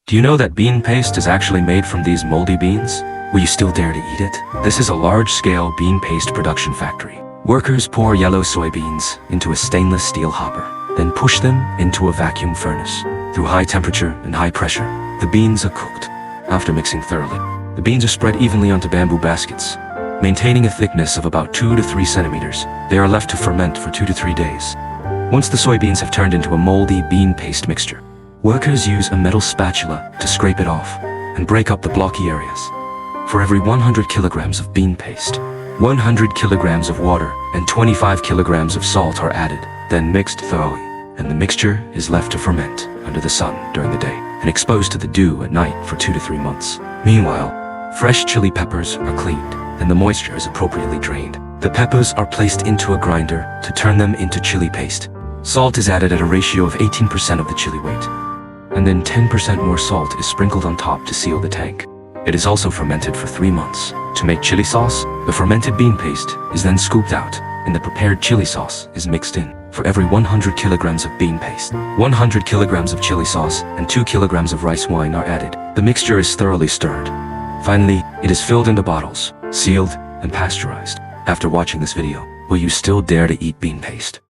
Do you know that bean paste is actually made from these moldy beans? Will you still dare to eat it? This is a large-scale bean paste production factory. Workers pour yellow soybeans into a stainless steel hopper, then push them into a vacuum furnace. Through high temperature and high pressure, the beans are cooked. After mixing thoroughly, the beans are spread evenly onto bamboo baskets. Maintaining a thickness of about 2 to 3 centimeters, they are left to ferment for 2 to 3 days. Once the soybeans have turned into a moldy bean paste mixture, workers use a metal spatula to scrape it off and break up the blocky areas. For every 100 kilograms of bean paste, 100 kilograms of water and 25 kilograms of salt are added, then mixed thoroughly, and the mixture is left to ferment under the sun during the day and exposed to the dew at night for 2 to 3 months. Meanwhile, fresh chili peppers are cleaned and the moisture is appropriately drained. The peppers are placed into a grinder to turn them into chili paste. Salt is added at a ratio of 18% of the chili weight, and then 10% more salt is sprinkled on top to seal the tank. It is also fermented for 3 months. To make chili sauce, the fermented bean paste is then scooped out, and the prepared chili sauce is mixed in. For every 100 kilograms of bean paste, 100 kilograms of chili sauce and 2 kilograms of rice wine are added. The mixture is thoroughly stirred. Finally, it is filled into bottles, sealed, and pasteurized. After watching this video, will you still dare to eat bean paste?